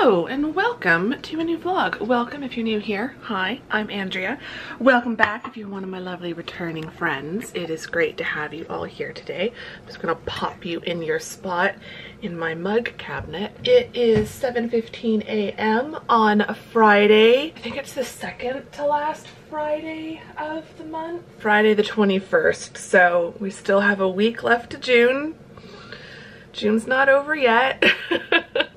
Hello and welcome to a new vlog. Welcome if you're new here. Hi, I'm Andrea. Welcome back if you're one of my lovely returning friends. It is great to have you all here today. I'm just gonna pop you in your spot in my mug cabinet. It is 7:15 a.m. on a Friday. I think it's the second to last Friday of the month. Friday the 21st. So we still have a week left to June. June's not over yet.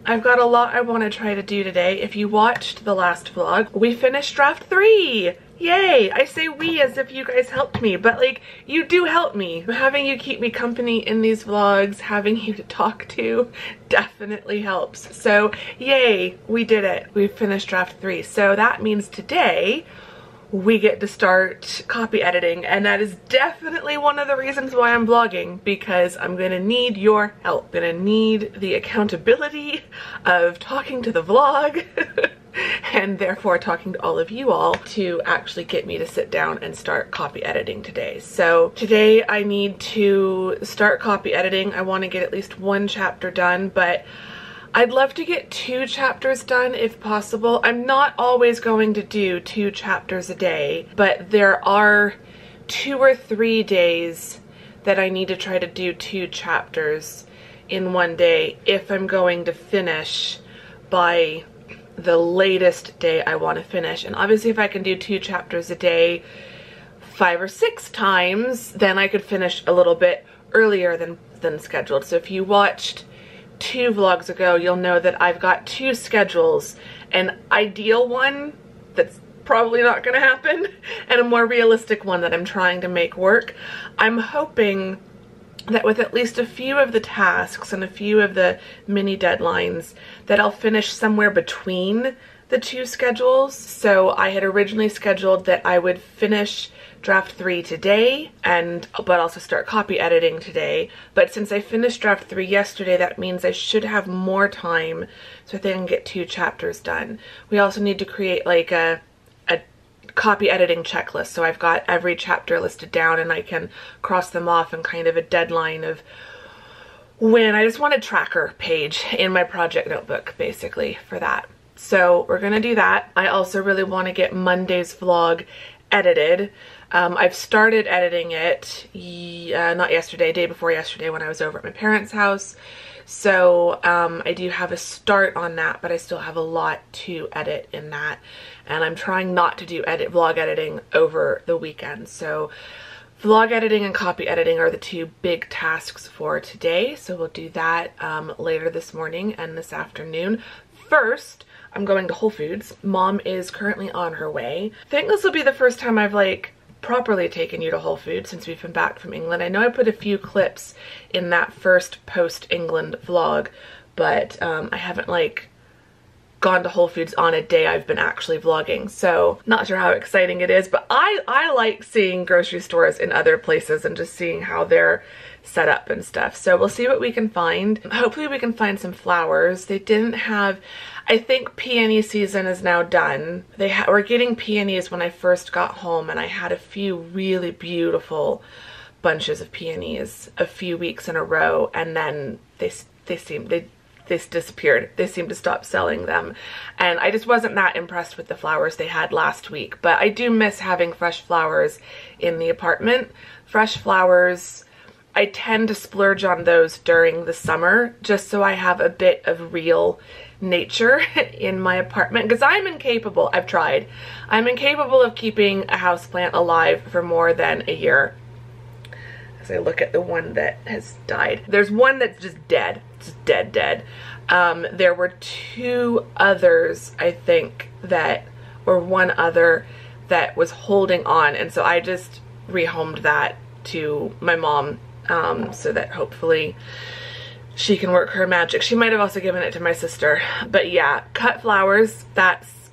I've got a lot I want to try to do today. If you watched the last vlog, we finished draft 3. Yay! I say we as if you guys helped me, but like, you do help me. Having you keep me company in these vlogs, having you to talk to definitely helps. So yay, we did it. We finished draft 3. So that means today we get to start copy editing, and that is definitely one of the reasons why I'm vlogging, because I'm gonna need your help. I'm gonna need the accountability of talking to the vlog and therefore talking to all of you all to actually get me to sit down and start copy editing today. So today I need to start copy editing. I want to get at least one chapter done, but I'd love to get 2 chapters done if possible. I'm not always going to do 2 chapters a day, but there are 2 or 3 days that I need to try to do 2 chapters in one day if I'm going to finish by the latest day I want to finish. And obviously if I can do 2 chapters a day 5 or 6 times, then I could finish a little bit earlier than scheduled. So if you watched 2 vlogs ago, you'll know that I've got 2 schedules, an ideal one that's probably not gonna happen and a more realistic one that I'm trying to make work. I'm hoping that with at least a few of the tasks and a few of the mini deadlines that I'll finish somewhere between the 2 schedules. So I had originally scheduled that I would finish draft 3 today, but also start copy editing today. But since I finished draft 3 yesterday, that means I should have more time so I think I can get 2 chapters done. We also need to create like a copy editing checklist, so I've got every chapter listed down and I can cross them off and kind of a deadline of when. I just want a tracker page in my project notebook basically for that. So we're gonna do that. I also really want to get Monday's vlog edited. I've started editing it, not yesterday, day before yesterday when I was over at my parents' house. So I do have a start on that, but I still have a lot to edit in that. And I'm trying not to do vlog editing over the weekend. So vlog editing and copy editing are the 2 big tasks for today. So we'll do that later this morning and this afternoon. First, I'm going to Whole Foods. Mom is currently on her way. I think this will be the first time I've like properly taken you to Whole Foods since we've been back from England. I know I put a few clips in that first post-England vlog, but I haven't like gone to Whole Foods on a day I've been actually vlogging, so not sure how exciting it is, but I like seeing grocery stores in other places and just seeing how they're set up and stuff. So we'll see what we can find. Hopefully we can find some flowers. They didn't have, I think peony season is now done. They were getting peonies when I first got home, and I had a few really beautiful bunches of peonies a few weeks in a row, and then they disappeared. They seemed to stop selling them, and I just wasn't that impressed with the flowers they had last week. But I do miss having fresh flowers in the apartment. Fresh flowers, I tend to splurge on those during the summer just so I have a bit of real nature in my apartment, because I'm incapable, I've tried, I'm incapable of keeping a houseplant alive for more than a year. As I look at the one that has died. There's one that's just dead. It's dead. There were 2 others, I think, or one other that was holding on, and so I just rehomed that to my mom so that hopefully she can work her magic. She might have also given it to my sister. But yeah, cut flowers, that's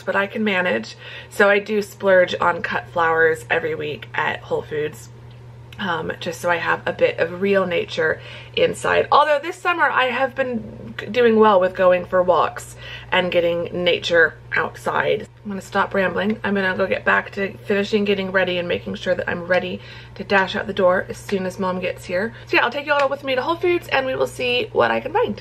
what I can manage. So I do splurge on cut flowers every week at Whole Foods. Just so I have a bit of real nature inside. Although this summer I have been doing well with going for walks and getting nature outside. I'm gonna stop rambling. I'm gonna go get back to finishing getting ready and making sure that I'm ready to dash out the door as soon as Mom gets here. So yeah, I'll take you all with me to Whole Foods and we will see what I can find.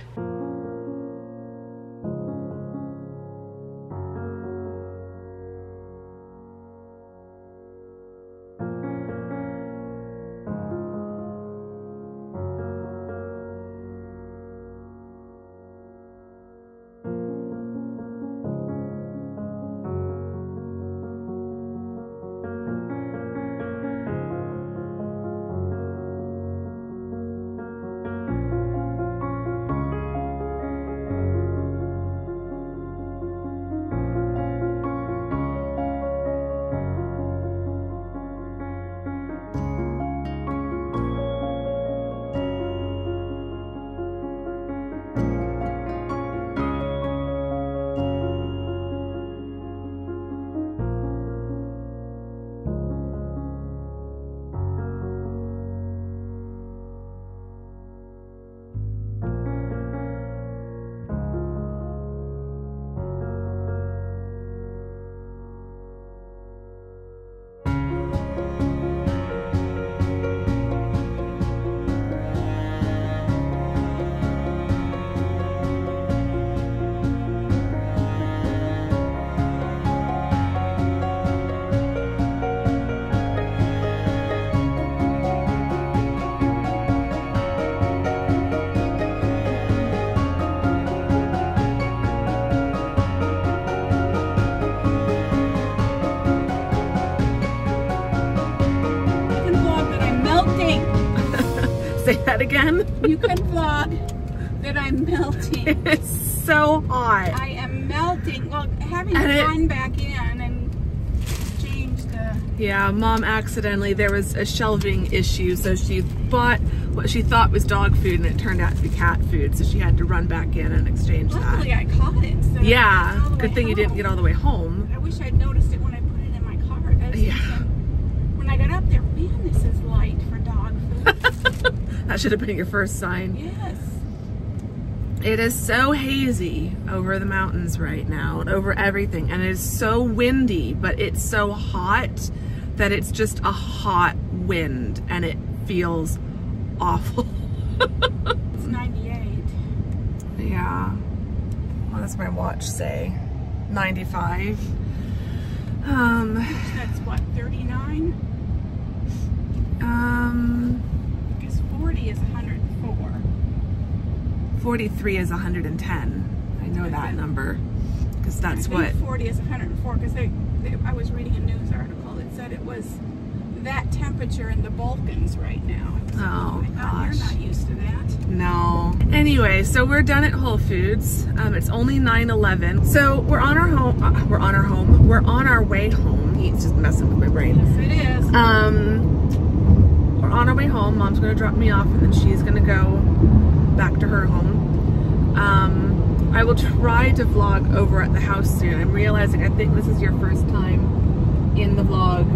that again? You can vlog that I'm melting. It is so hot. I am melting. Well, having gone back in and changed the... Yeah, Mom accidentally, there was a shelving issue, so she bought what she thought was dog food and it turned out to be cat food, so she had to run back in and exchange Luckily, that. I caught it. So yeah, good thing you didn't get all the way home. I wish I'd noticed it when I put it in my car. When I got up there, man, this is light for dog food. That should have been your first sign. Yes. It is so hazy over the mountains right now and over everything, and it is so windy, but it's so hot that it's just a hot wind and it feels awful. It's 98. Yeah. What does my watch say? 95. That's what, 39? Because 40 is 104. 43 is 110. I know that number because that's what 40 is 104 because I was reading a news article that said it was that temperature in the Balkans right now. Oh gosh, you're not used to that. No. Anyway, so we're done at Whole Foods. It's only 9:11, so we're on our home. We're on our way home. He's just messing with my brain. Yes, it is. We're on our way home. Mom's gonna drop me off, and then she's gonna go back to her home. I will try to vlog over at the house soon. I'm realizing I think this is your first time in the vlog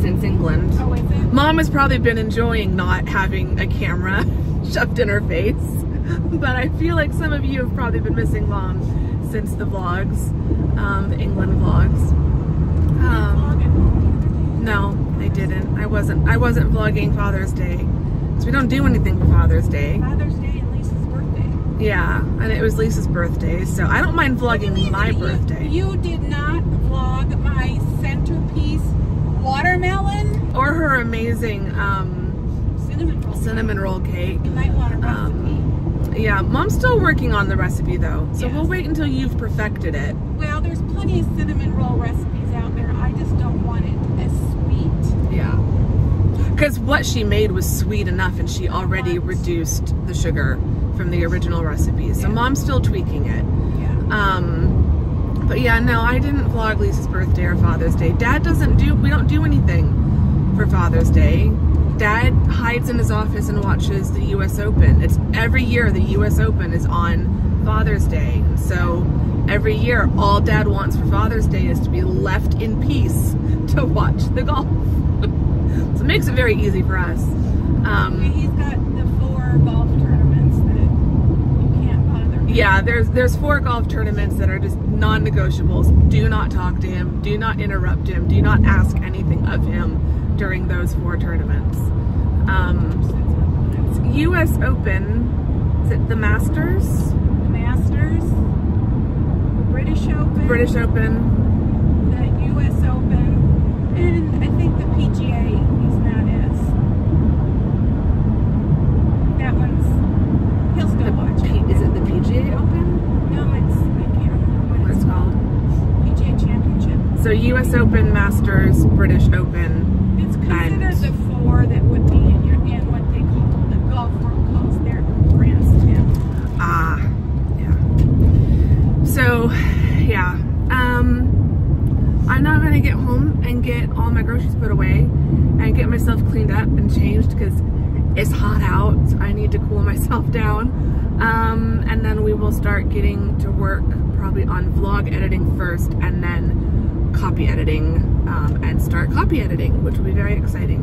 since England. Oh, is it? Mom has probably been enjoying not having a camera shoved in her face, but I feel like some of you have probably been missing Mom since the vlogs, the England vlogs. No, I didn't. I wasn't vlogging Father's Day because we don't do anything for Father's Day. Father's Day and Lisa's birthday. Yeah, and it was Lisa's birthday, so I don't mind vlogging my birthday. You did not vlog my centerpiece watermelon or her amazing cinnamon roll cake. You might want a recipe. Yeah, Mom's still working on the recipe though, so yes. We'll wait until you've perfected it. Well, there's plenty of cinnamon roll recipes out there. I just don't want it as sweet. Yeah. Because what she made was sweet enough and she already reduced the sugar from the original recipe. So Mom's still tweaking it. Yeah. But yeah, no, I didn't vlog Lisa's birthday or Father's Day. We don't do anything for Father's Day. Dad hides in his office and watches the US Open. It's every year the US Open is on Father's Day. So every year all Dad wants for Father's Day is to be left in peace to watch the golf. So it makes it very easy for us. He's got the 4 golf tournaments that you can't bother. Yeah, there's 4 golf tournaments that are just non-negotiables. Do not talk to him. Do not interrupt him. Do not ask anything of him during those 4 tournaments. It's US Open. Is it the Masters? The Masters. The British Open. British Open. The US Open. And I think the PGA is not as. That one's. He'll still watch it. Is it the PGA Open? No, I can't remember what it's called. PGA Championship. So US Open, Masters, British Open. It's considered the 4 that would be in what they call the golf world calls their grandstand. Ah, yeah. So, yeah. I'm now gonna get home and get all my groceries put away and get myself cleaned up and changed because it's hot out. So I need to cool myself down. And then we will start getting to work probably on vlog editing first and then copy editing and start copy editing, which will be very exciting.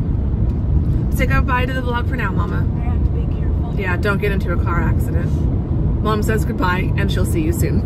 Say goodbye to the vlog for now, Mama. I have to be careful. Yeah, don't get into a car accident. Mom says goodbye and she'll see you soon.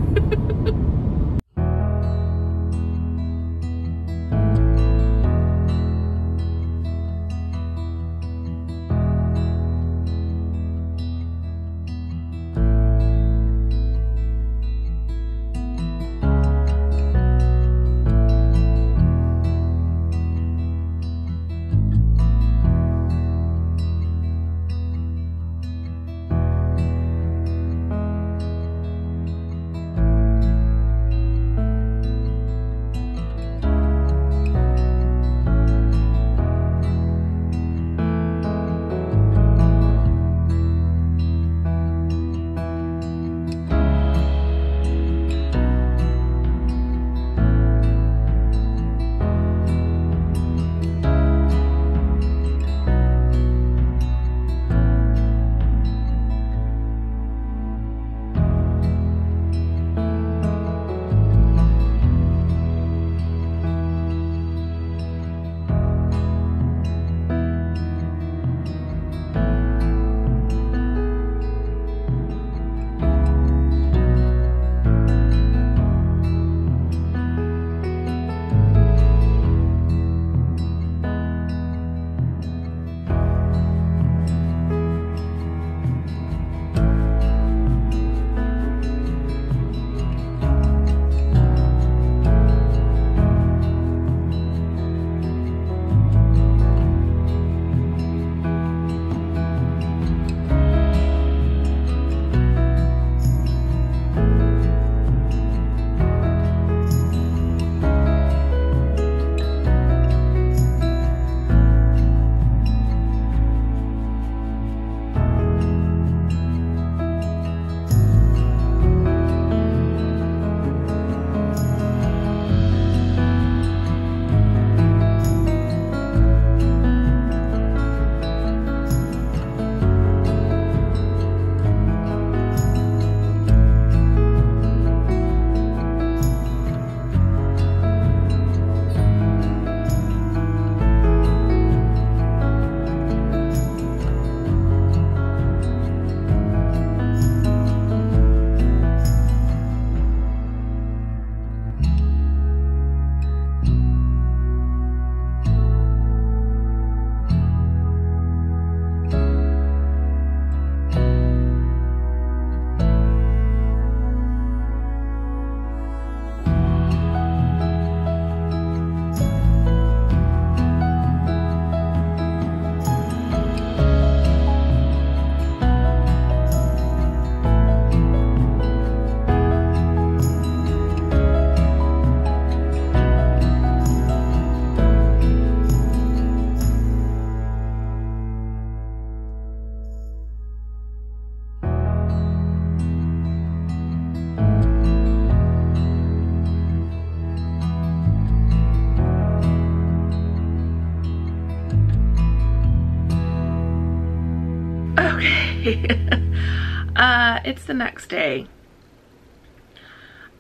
day. It's the next day.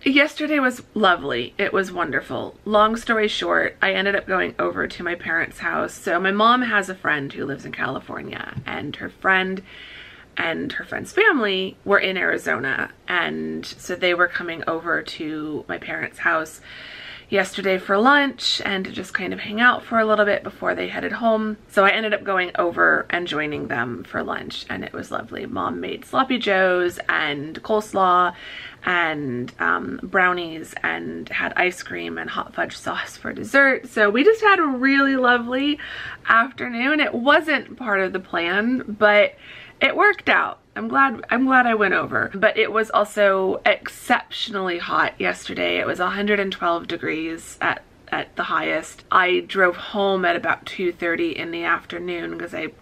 Yesterday was lovely. It was wonderful. Long story short, I ended up going over to my parents' house. So my mom has a friend who lives in California, and her friend and her friend's family were in Arizona. And so they were coming over to my parents' house yesterday for lunch and to just kind of hang out for a little bit before they headed home. So I ended up going over and joining them for lunch, and it was lovely. Mom made sloppy joes and coleslaw and brownies, and had ice cream and hot fudge sauce for dessert. So we just had a really lovely afternoon. It wasn't part of the plan, but it worked out. I'm glad I went over. But it was also exceptionally hot yesterday. It was 112 degrees at the highest. I drove home at about 2:30 in the afternoon because I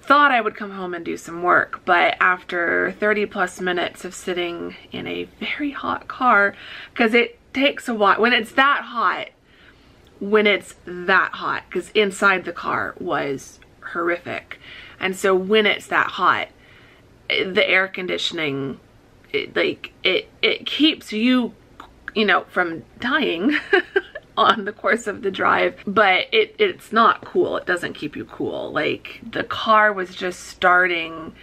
thought I would come home and do some work, but after 30 plus minutes of sitting in a very hot car, because it takes a while when it's that hot, because inside the car was horrific. And so when it's that hot, the air conditioning, it keeps you know, from dying on the course of the drive, but it's not cool. It doesn't keep you cool. Like, the car was just starting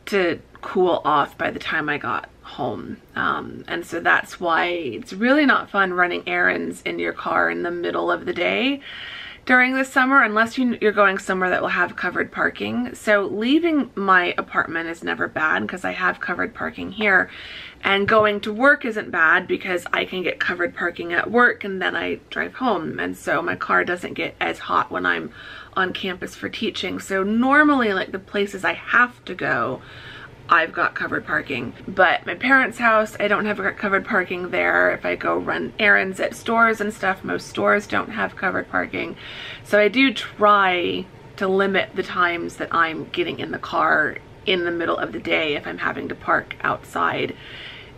to cool off by the time I got home. And so that's why it's really not fun running errands in your car in the middle of the day during the summer, unless you're going somewhere that will have covered parking. So leaving my apartment is never bad because I have covered parking here, and going to work isn't bad because I can get covered parking at work and then I drive home, and so my car doesn't get as hot when I'm on campus for teaching. So normally, like, the places I have to go, I've got covered parking. But my parents' house, I don't have covered parking there. If I go run errands at stores and stuff, most stores don't have covered parking. So I do try to limit the times that I'm getting in the car in the middle of the day if I'm having to park outside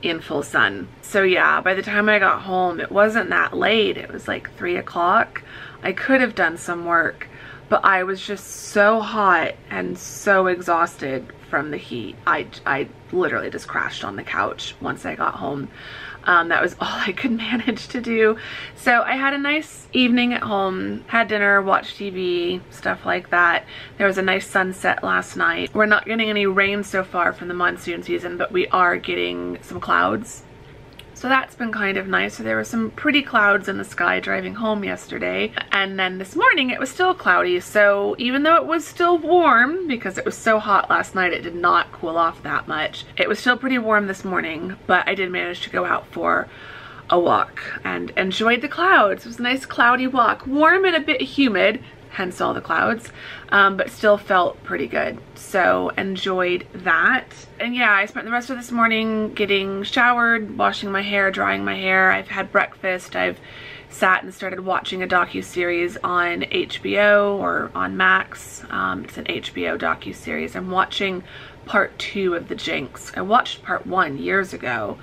in full sun. So yeah, by the time I got home, it wasn't that late. It was like 3 o'clock. I could have done some work, but I was just so hot and so exhausted from the heat. I literally just crashed on the couch once I got home. That was all I could manage to do. So I had a nice evening at home, had dinner, watched TV, stuff like that. There was a nice sunset last night. We're not getting any rain so far from the monsoon season, but we are getting some clouds. So that's been kind of nice. So there were some pretty clouds in the sky driving home yesterday. And then this morning it was still cloudy. So even though it was still warm, because it was so hot last night, it did not cool off that much. It was still pretty warm this morning, but I did manage to go out for a walk and enjoyed the clouds. It was a nice cloudy walk, warm and a bit humid, hence all the clouds, but still felt pretty good. So enjoyed that. And yeah, I spent the rest of this morning getting showered, washing my hair, drying my hair. I've had breakfast. I've sat and started watching a docu-series on HBO or on Max. It's an HBO docu-series. I'm watching part 2 of The Jinx. I watched part 1 years ago.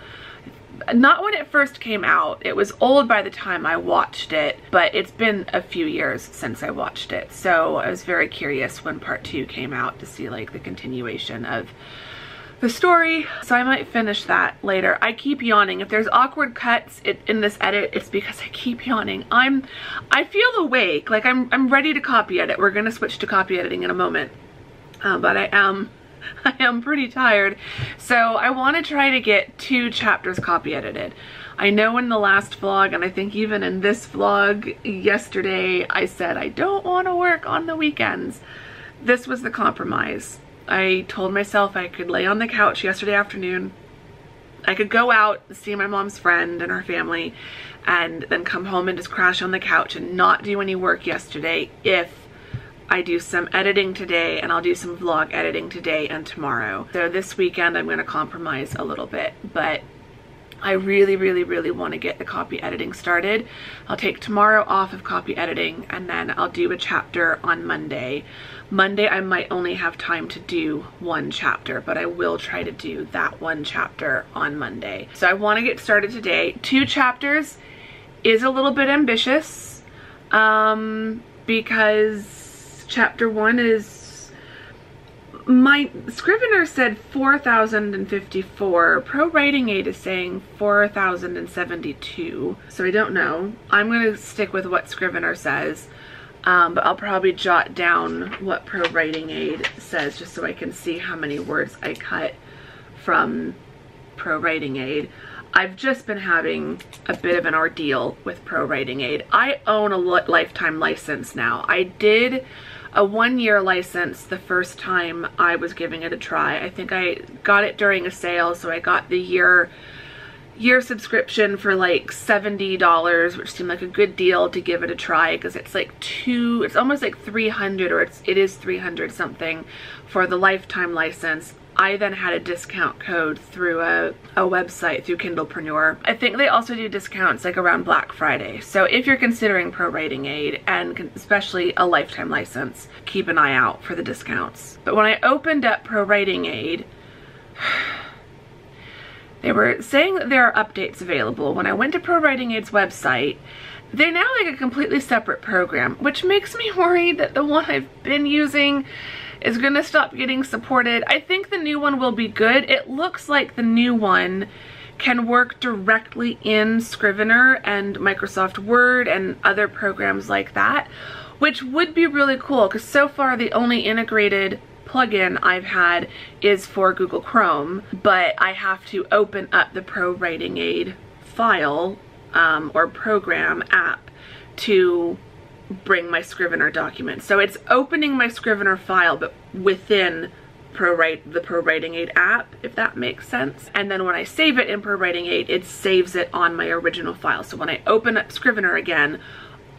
Not when it first came out. It was old by the time I watched it, but it's been a few years since I watched it. So I was very curious when part 2 came out to see like the continuation of the story. So I might finish that later. I keep yawning. If there's awkward cuts in this edit, it's because I keep yawning. I feel awake, like I'm ready to copy edit. We're gonna switch to copy editing in a moment, but I am pretty tired. So I want to try to get 2 chapters copy edited. I know in the last vlog, and I think even in this vlog yesterday, I said I don't want to work on the weekends. This was the compromise. I told myself I could lay on the couch yesterday afternoon. I could go out and see my mom's friend and her family, and then come home and just crash on the couch and not do any work yesterday if I do some editing today, and I'll do some vlog editing today and tomorrow. So this weekend I'm going to compromise a little bit, but I really, really, really want to get the copy editing started. I'll take tomorrow off of copy editing, and then I'll do a chapter on Monday. Monday I might only have time to do 1 chapter, but I will try to do that 1 chapter on Monday. So I want to get started today. 2 chapters is a little bit ambitious, because chapter 1 is My Scrivener said 4,054. Pro Writing Aid is saying 4,072. So I don't know. I'm going to stick with what Scrivener says. But I'll probably jot down what Pro Writing Aid says just so I can see how many words I cut from Pro Writing Aid. I've just been having a bit of an ordeal with Pro Writing Aid. I own a lifetime license now. I did a 1-year license the first time I was giving it a try. I think I got it during a sale, so I got the year subscription for like $70, which seemed like a good deal to give it a try, because it's like it's almost like 300, or it is 300 something for the lifetime license. I then had a discount code through a website, through Kindlepreneur. I think they also do discounts like around Black Friday. So if you're considering Pro Writing Aid, and especially a lifetime license, keep an eye out for the discounts. But when I opened up Pro Writing Aid, they were saying that there are updates available. When I went to Pro Writing Aid's website, they're now like a completely separate program, which makes me worried that the one I've been using is gonna stop getting supported. I think the new one will be good. It looks like the new one can work directly in Scrivener and Microsoft Word and other programs like that, which would be really cool, because so far the only integrated plugin I've had is for Google Chrome, but I have to open up the Pro Writing Aid file or program app to bring my Scrivener document. So it's opening my Scrivener file, but within the Pro Writing Aid app, if that makes sense. And then when I save it in Pro Writing Aid, it saves it on my original file. So when I open up Scrivener again,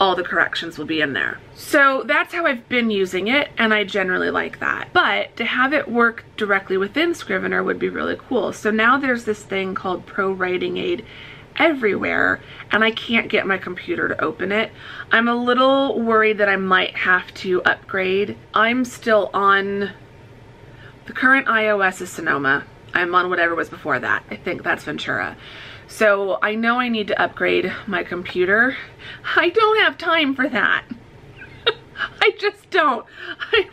all the corrections will be in there. So that's how I've been using it, and I generally like that. But to have it work directly within Scrivener would be really cool. So now there's this thing called Pro Writing Aid Everywhere, and I can't get my computer to open it. I'm a little worried that I might have to upgrade. I'm still on, the current iOS is Sonoma. I'm on whatever was before that. I think that's Ventura. So I know I need to upgrade my computer. I don't have time for that. I just don't. I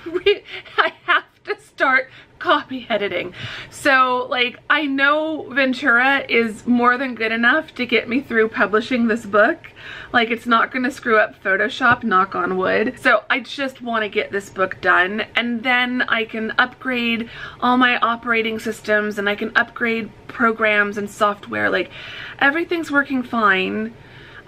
have to start copy editing. So like, I know Ventura is more than good enough to get me through publishing this book. Like, it's not going to screw up Photoshop, knock on wood. So I just want to get this book done, and then I can upgrade all my operating systems, and I can upgrade programs and software. Like, everything's working fine.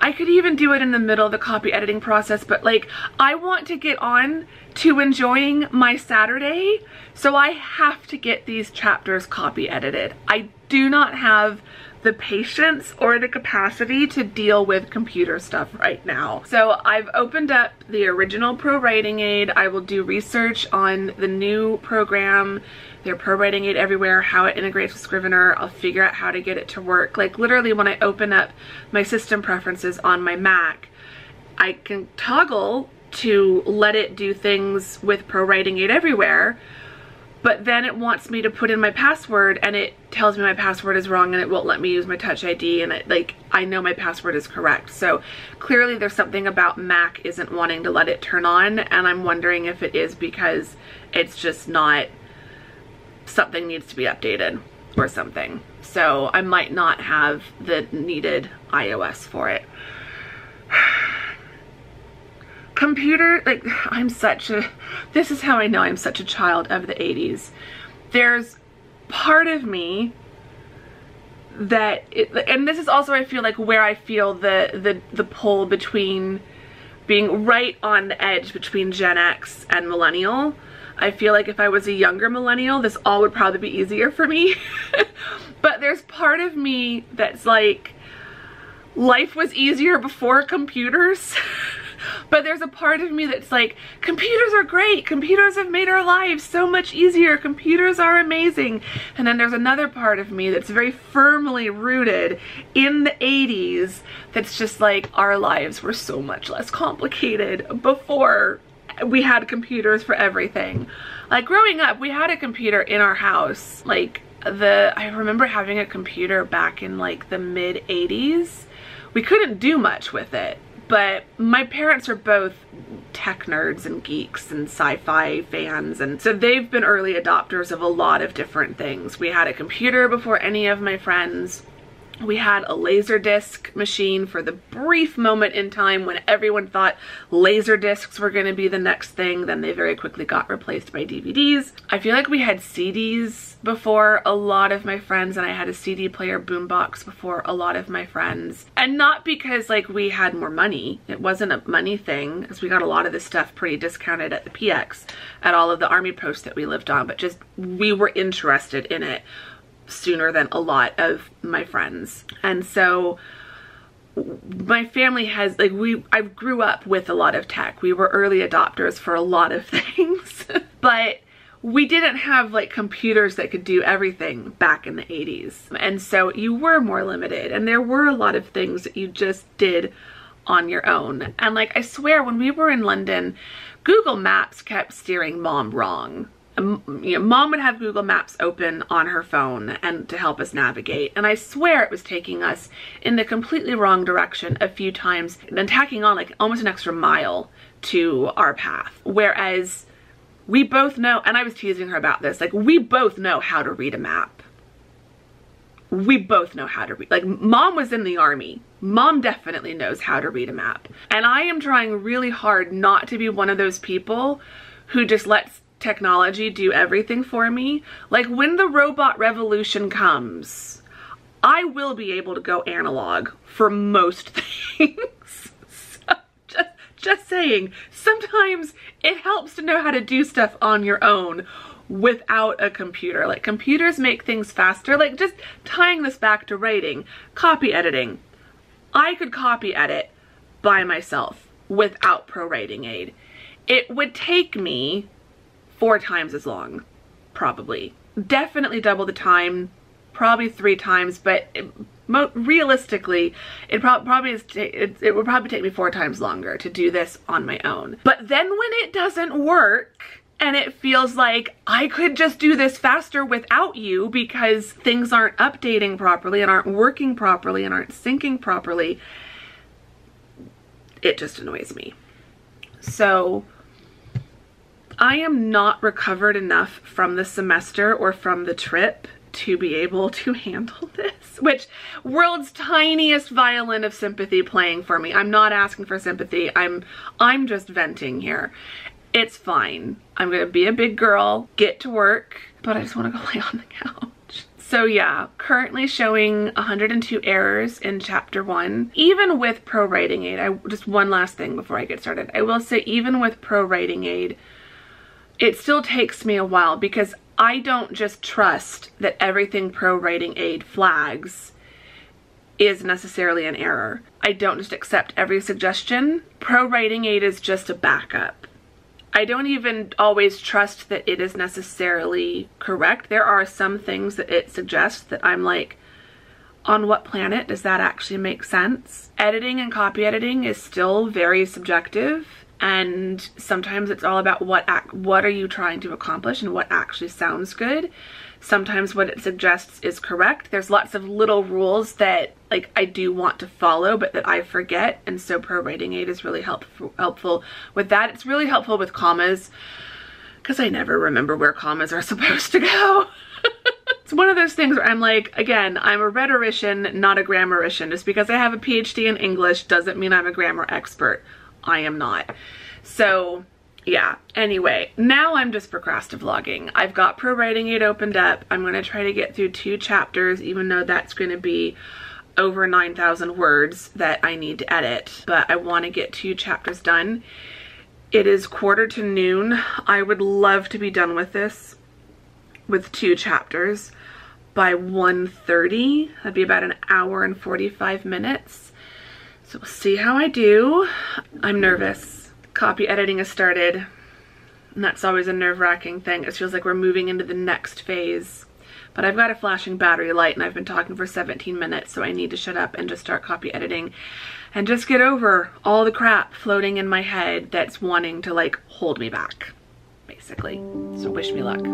I could even do it in the middle of the copy editing process, but like, I want to get on to enjoying my Saturday, so I have to get these chapters copy edited. I do not have the patience or the capacity to deal with computer stuff right now. So I've opened up the original Pro Writing Aid. I will do research on the new program, their Pro Writing Aid Everywhere, how it integrates with Scrivener. I'll figure out how to get it to work. Like, literally when I open up my system preferences on my Mac, I can toggle to let it do things with Pro Writing Aid Everywhere, but then it wants me to put in my password, and it tells me my password is wrong, and it won't let me use my Touch ID, and I know my password is correct. So clearly there's something about Mac isn't wanting to let it turn on, and I'm wondering if it is because it's just not, something needs to be updated or something. So I might not have the needed iOS for it. Computer, like, this is how I know I'm such a child of the 80s. There's part of me that, and this is also, I feel like, where I feel the pull between being right on the edge between Gen X and Millennial. I feel like if I was a younger millennial, this all would probably be easier for me. But there's part of me that's like, life was easier before computers. But there's a part of me that's like, computers are great. Computers have made our lives so much easier. Computers are amazing. And then there's another part of me that's very firmly rooted in the 80s that's just like, our lives were so much less complicated before we had computers for everything. Like, growing up, we had a computer in our house. Like, I remember having a computer back in like the mid 80s. We couldn't do much with it. But my parents are both tech nerds and geeks and sci-fi fans, and so they've been early adopters of a lot of different things. We had a computer before any of my friends. We had a Laserdisc machine for the brief moment in time when everyone thought Laserdiscs were going to be the next thing. Then they very quickly got replaced by DVDs. I feel like we had CDs before a lot of my friends, and I had a CD player boombox before a lot of my friends. And not because like we had more money. It wasn't a money thing, because we got a lot of this stuff pretty discounted at the PX at all of the army posts that we lived on, but just we were interested in it sooner than a lot of my friends. And so my family has, like, I grew up with a lot of tech. We were early adopters for a lot of things, but we didn't have like computers that could do everything back in the 80s. And so you were more limited, and there were a lot of things that you just did on your own. And like, I swear, when we were in London, Google Maps kept steering Mom wrong. You know, Mom would have Google Maps open on her phone and to help us navigate, and I swear it was taking us in the completely wrong direction a few times and tacking on like almost an extra mile to our path. Whereas we both know, and I was teasing her about this, like, we both know how to read a map. We both know how to read. Like, Mom was in the army. Mom definitely knows how to read a map. And I am trying really hard not to be one of those people who just lets technology do everything for me. Like, when the robot revolution comes, I will be able to go analog for most things. So just saying, sometimes it helps to know how to do stuff on your own without a computer. Like, computers make things faster. Like, just tying this back to writing, copy editing. I could copy edit by myself without pro writing aid. It would take me 4 times as long, probably. Definitely double the time, probably 3 times, but realistically, it would probably take me 4 times longer to do this on my own. But then when it doesn't work, and it feels like I could just do this faster without you because things aren't updating properly and aren't working properly and aren't syncing properly, it just annoys me. So I am not recovered enough from the semester or from the trip to be able to handle this, which, world's tiniest violin of sympathy playing for me. I'm not asking for sympathy. I'm just venting here. It's fine. I'm gonna be a big girl, get to work, but I just want to go lay on the couch. So yeah, currently showing 102 errors in chapter 1. Even with pro writing aid, just one last thing before I get started. I will say, even with pro writing aid, it still takes me a while, because I don't just trust that everything pro writing aid flags is necessarily an error. I don't just accept every suggestion. Pro writing aid is just a backup. I don't even always trust that it is necessarily correct. There are some things that it suggests that I'm like, on what planet does that actually make sense? Editing and copy editing is still very subjective. And sometimes it's all about what are you trying to accomplish and what actually sounds good. Sometimes what it suggests is correct. There's lots of little rules that like I do want to follow, but that I forget. And so pro writing aid is really helpful with that. It's really helpful with commas, because I never remember where commas are supposed to go. It's one of those things where I'm like, again, I'm a rhetorician, not a grammarician. Just because I have a PhD in English doesn't mean I'm a grammar expert. I am not. So yeah, anyway, now I'm just procrastivlogging. I've got pro writing aid opened up. I'm going to try to get through 2 chapters, even though that's going to be over 9,000 words that I need to edit. But I want to get 2 chapters done. It is 12:45. I would love to be done with this with 2 chapters by 1:30. That'd be about an hour and 45 minutes. So we'll see how I do. I'm nervous. Copy editing has started, and that's always a nerve-wracking thing. It feels like we're moving into the next phase. But I've got a flashing battery light, and I've been talking for 17 minutes, so I need to shut up and just start copy editing and just get over all the crap floating in my head that's wanting to like hold me back, basically. So wish me luck.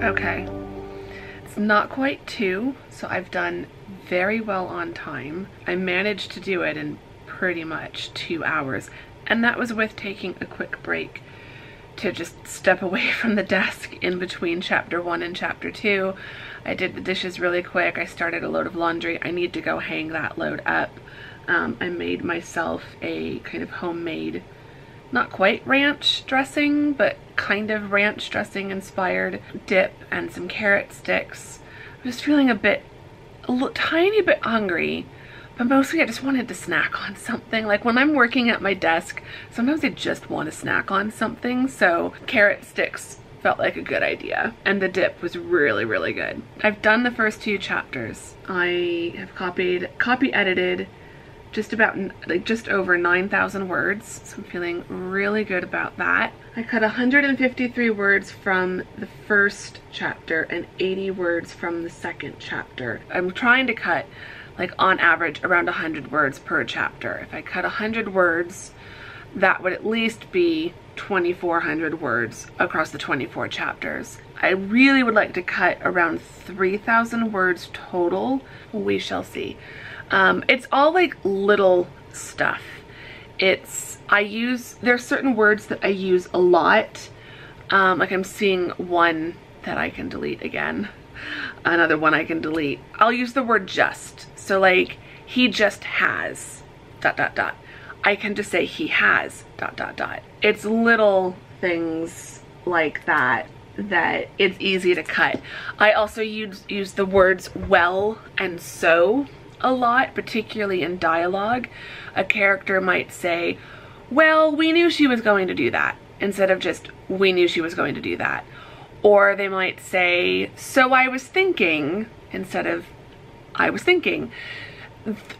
Okay, it's not quite 2, so I've done very well on time. I managed to do it in pretty much 2 hours, and that was with taking a quick break to just step away from the desk in between chapter 1 and chapter 2. I did the dishes really quick. I started a load of laundry. I need to go hang that load up. I made myself a kind of homemade, not quite ranch dressing, but kind of ranch dressing inspired dip and some carrot sticks. I'm just feeling a tiny bit hungry, but mostly I just wanted to snack on something. Like when I'm working at my desk, sometimes I just want to snack on something, so carrot sticks felt like a good idea. And the dip was really, really good. I've done the first 2 chapters. I have copy edited just over 9,000 words, so I'm feeling really good about that. I cut 153 words from the first chapter and 80 words from the second chapter. I'm trying to cut, like, on average around 100 words per chapter. If I cut 100 words, that would at least be 2,400 words across the 24 chapters. I really would like to cut around 3,000 words total. We shall see. It's all like little stuff. There's certain words that I use a lot. Like I'm seeing one that I can delete again. Another one I can delete. I'll use the word just. So like, he just has ... I can just say he has ... It's little things like that it's easy to cut. I also use the words well and so a lot, particularly in dialogue. A character might say, well, we knew she was going to do that, instead of just, we knew she was going to do that. Or they might say, so I was thinking, instead of, I was thinking.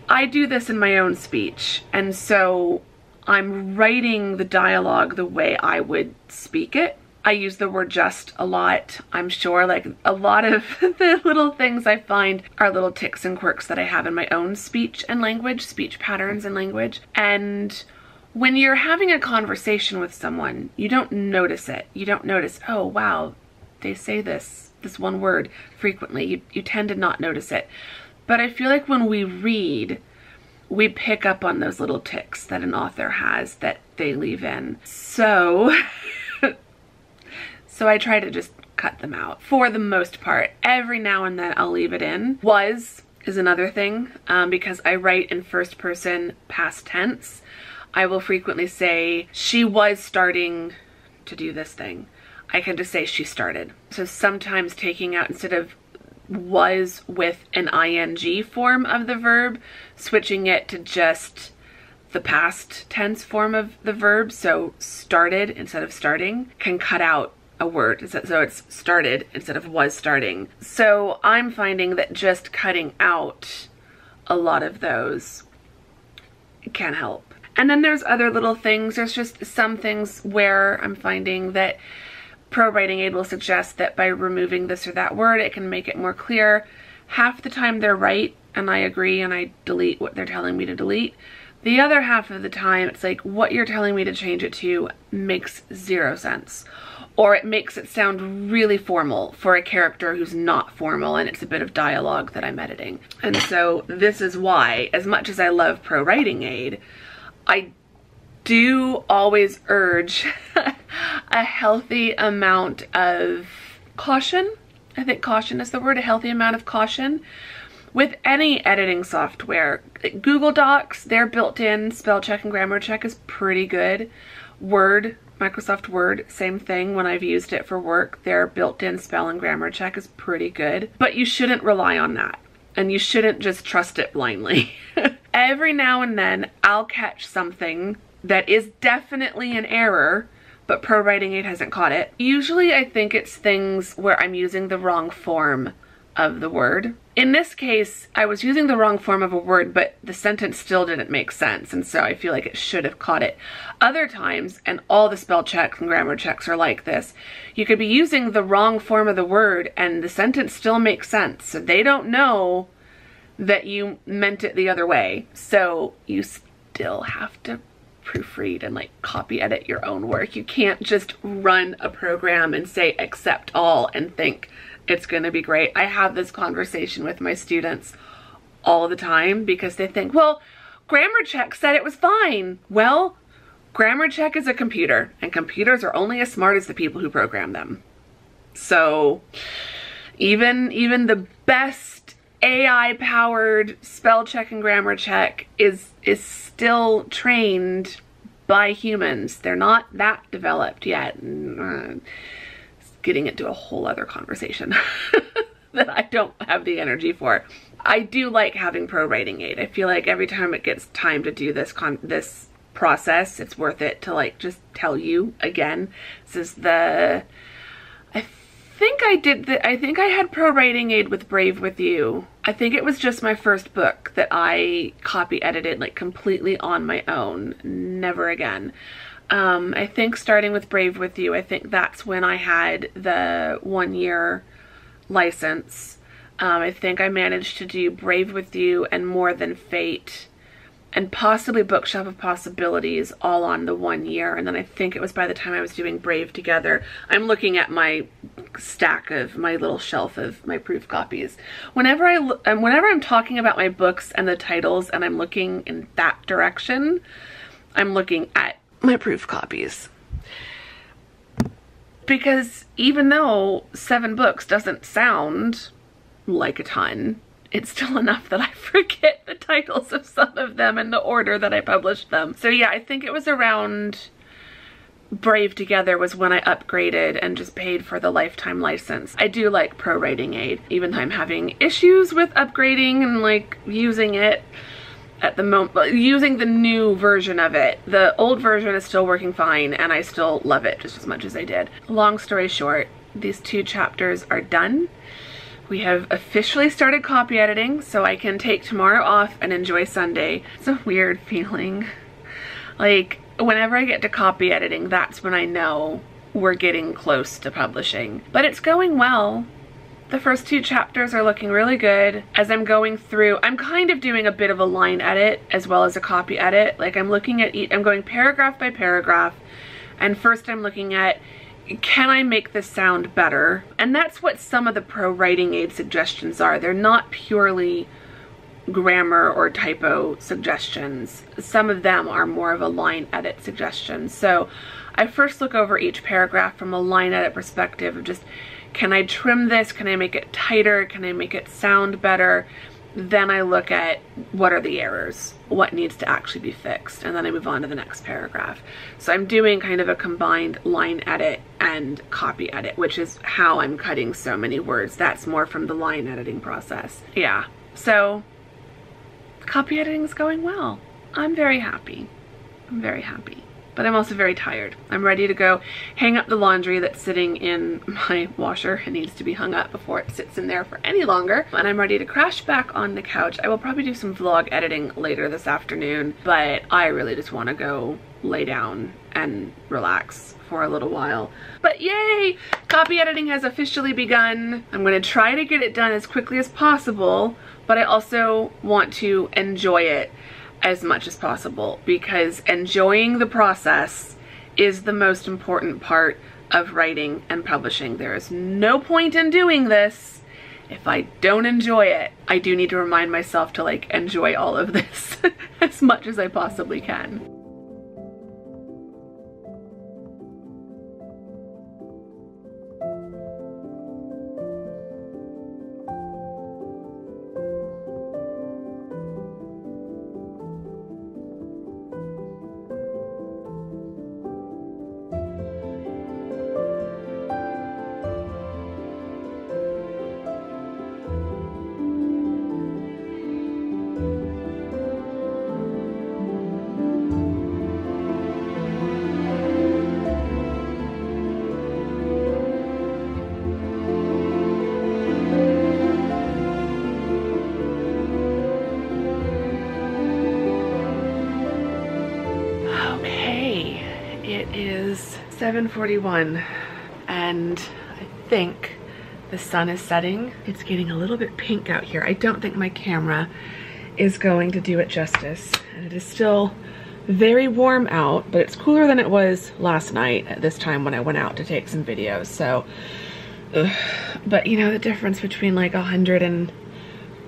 I do this in my own speech, and so I'm writing the dialogue the way I would speak it. I use the word just a lot. I'm sure like a lot of the little things I find are little ticks and quirks that I have in my own speech and language, speech patterns and language. And when you're having a conversation with someone, you don't notice it. You don't notice, oh wow, they say this one word frequently. You tend to not notice it. But I feel like when we read, we pick up on those little ticks that an author has that they leave in. So I try to just cut them out for the most part. Every now and then I'll leave it in. Was is another thing, because I write in first person past tense. I will frequently say, she was starting to do this thing. I can just say she started. So sometimes taking out, instead of was with an ing form of the verb, switching it to just the past tense form of the verb, so started instead of starting, can cut out a word. So it's started instead of was starting. So I'm finding that just cutting out a lot of those can help. And then there's other little things. There's just some things where I'm finding that Pro Writing Aid will suggest that by removing this or that word, it can make it more clear. Half the time they're right, and I agree, and I delete what they're telling me to delete. The other half of the time, it's like, what you're telling me to change it to makes 0 sense. Or it makes it sound really formal for a character who's not formal, and it's a bit of dialogue that I'm editing. And so this is why, as much as I love Pro Writing Aid, I do always urge a healthy amount of caution. I think caution is the word, a healthy amount of caution. With any editing software, Google Docs, their built-in spell check and grammar check is pretty good. Word, Microsoft Word, same thing. When I've used it for work, their built-in spell and grammar check is pretty good. But you shouldn't rely on that, and you shouldn't just trust it blindly. Every now and then, I'll catch something that is definitely an error, but Pro Writing Aid hasn't caught it. Usually I think it's things where I'm using the wrong form of the word. In this case, I was using the wrong form of a word, but the sentence still didn't make sense, and so I feel like it should have caught it. Other times, and all the spell checks and grammar checks are like this, you could be using the wrong form of the word and the sentence still makes sense, so they don't know that you meant it the other way. So you still have to proofread and like copy edit your own work. You can't just run a program and say accept all and think it's going to be great. I have this conversation with my students all the time because they think, well, Grammar Check said it was fine. Well, Grammar Check is a computer, and computers are only as smart as the people who program them. So even the best AI-powered spell check and grammar check is still trained by humans. They're not that developed yet. Getting into a whole other conversation that I don't have the energy for. I do like having pro writing aid. I feel like every time it gets time to do this process, it's worth it to like just tell you again. This is the, I think I had pro writing aid with Brave With You. I think it was just my first book that I copy edited like completely on my own. Never again. I think starting with Brave With You, I think that's when I had the 1-year license. I think I managed to do Brave With You and More Than Fate and possibly Bookshelf of Possibilities all on the 1 year. And then I think it was by the time I was doing Brave together. I'm looking at my stack of my little shelf of my proof copies. Whenever I'm talking about my books and the titles and I'm looking in that direction, I'm looking at my proof copies. Because even though 7 books doesn't sound like a ton, it's still enough that I forget the titles of some of them and the order that I published them. So yeah, I think it was around Brave Together was when I upgraded and just paid for the lifetime license. I do like pro writing aid, even though I'm having issues with upgrading and like using it at the moment, using the new version of it. The old version is still working fine and I still love it just as much as I did. Long story short, these 2 chapters are done. We have officially started copy editing, so I can take tomorrow off and enjoy Sunday. It's a weird feeling. Like, whenever I get to copy editing, that's when I know we're getting close to publishing. But it's going well. The first 2 chapters are looking really good. As I'm going through, I'm kind of doing a bit of a line edit as well as a copy edit. Like I'm looking at I'm going paragraph by paragraph, and first I'm looking at, can I make this sound better? And that's what some of the pro writing aid suggestions are. They're not purely grammar or typo suggestions. Some of them are more of a line edit suggestion. So I first look over each paragraph from a line edit perspective of just, can I trim this? Can I make it tighter? Can I make it sound better? Then I look at what are the errors? What needs to actually be fixed? And then I move on to the next paragraph. So I'm doing kind of a combined line edit and copy edit, which is how I'm cutting so many words. That's more from the line editing process. Yeah, so copy editing is going well. I'm very happy. I'm very happy. But I'm also very tired. I'm ready to go hang up the laundry that's sitting in my washer. It needs to be hung up before it sits in there for any longer. And I'm ready to crash back on the couch. I will probably do some vlog editing later this afternoon, but I really just want to go lay down and relax for a little while. But yay! Copy editing has officially begun. I'm going to try to get it done as quickly as possible, but I also want to enjoy it as much as possible, because enjoying the process is the most important part of writing and publishing. There is no point in doing this if I don't enjoy it. I do need to remind myself to like enjoy all of this as much as I possibly can. It is 7:41 and I think the sun is setting. It's getting a little bit pink out here. I don't think my camera is going to do it justice. And it is still very warm out, but it's cooler than it was last night at this time when I went out to take some videos. So, but you know, the difference between like 100 and,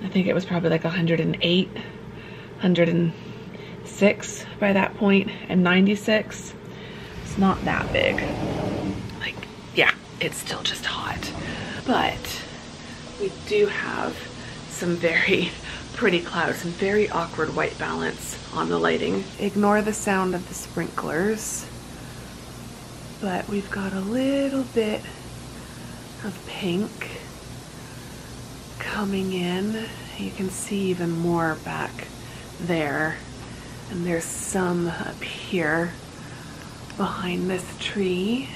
I think it was probably like 108, 106 by that point, and 96. It's not that big. Like, yeah, it's still just hot. But we do have some very pretty clouds, some very awkward white balance on the lighting. Ignore the sound of the sprinklers, but we've got a little bit of pink coming in. You can see even more back there, and there's some up here behind this tree.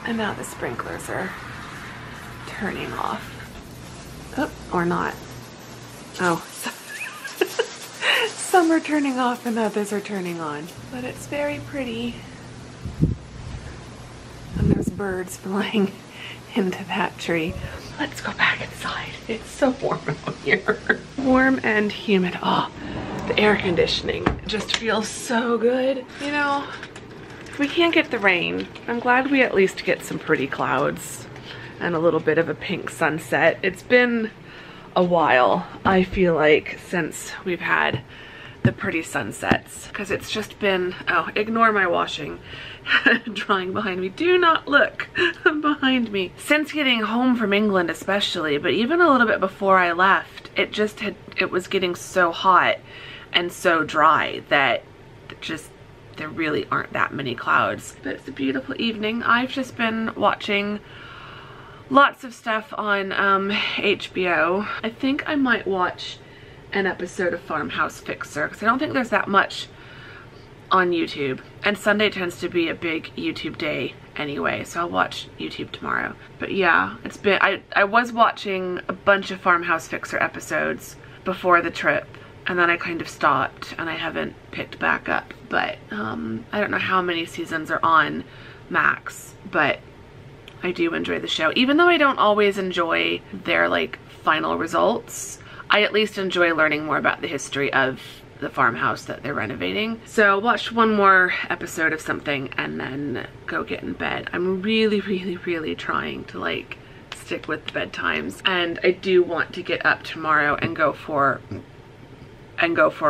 And now the sprinklers are turning off. Oh, or not. Oh, some are turning off and others are turning on. But it's very pretty. And there's birds flying into that tree. Let's go back inside. It's so warm out here. Warm and humid. Oh, the air conditioning just feels so good. You know, if we can't get the rain, I'm glad we at least get some pretty clouds and a little bit of a pink sunset. It's been a while, I feel like, since we've had the pretty sunsets, because it's just been, oh, ignore my washing drying behind me. Do not look behind me. Since getting home from England especially, but even a little bit before I left, it was getting so hot and so dry that there really aren't that many clouds. But it's a beautiful evening. I've just been watching lots of stuff on HBO. I think I might watch an episode of Farmhouse Fixer, because I don't think there's that much on YouTube. And Sunday tends to be a big YouTube day anyway, so I'll watch YouTube tomorrow. But yeah, it's been, I was watching a bunch of Farmhouse Fixer episodes before the trip, and then I kind of stopped and I haven't picked back up. But I don't know how many seasons are on Max, but I do enjoy the show. Even though I don't always enjoy their like final results, I at least enjoy learning more about the history of the farmhouse that they're renovating. So watch one more episode of something and then go get in bed. I'm really, really, really trying to like stick with the bedtimes, and I do want to get up tomorrow and go for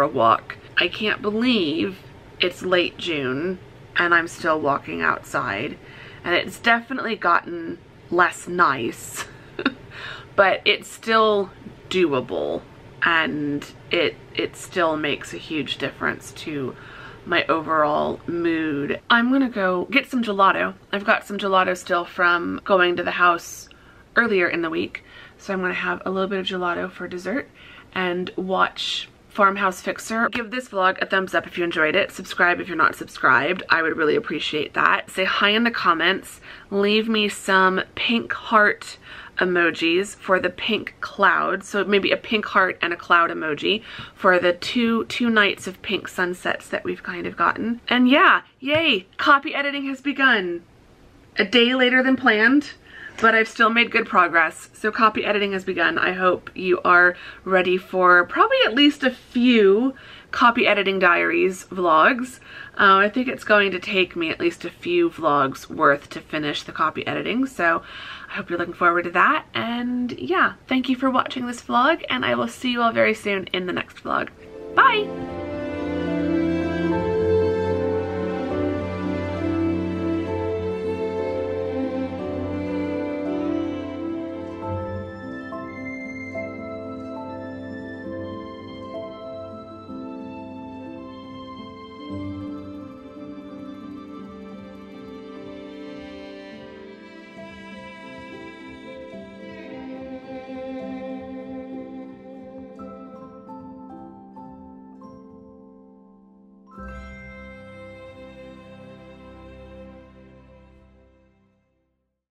a walk. I can't believe it's late June and I'm still walking outside, and it's definitely gotten less nice, but it's still doable, and it still makes a huge difference to my overall mood. I'm gonna go get some gelato. I've got some gelato still from going to the house earlier in the week, so I'm gonna have a little bit of gelato for dessert and watch Farmhouse Fixer. Give this vlog a thumbs up if you enjoyed it. Subscribe if you're not subscribed. I would really appreciate that. Say hi in the comments. Leave me some pink heart emojis for the pink cloud. So maybe a pink heart and a cloud emoji for the two nights of pink sunsets that we've kind of gotten. And yeah, yay, copy editing has begun. A day later than planned, but I've still made good progress. So copy editing has begun. I hope you are ready for probably at least a few copy editing diaries vlogs. I think it's going to take me at least a few vlogs worth to finish the copy editing. So I hope you're looking forward to that. And yeah, thank you for watching this vlog, and I will see you all very soon in the next vlog. Bye!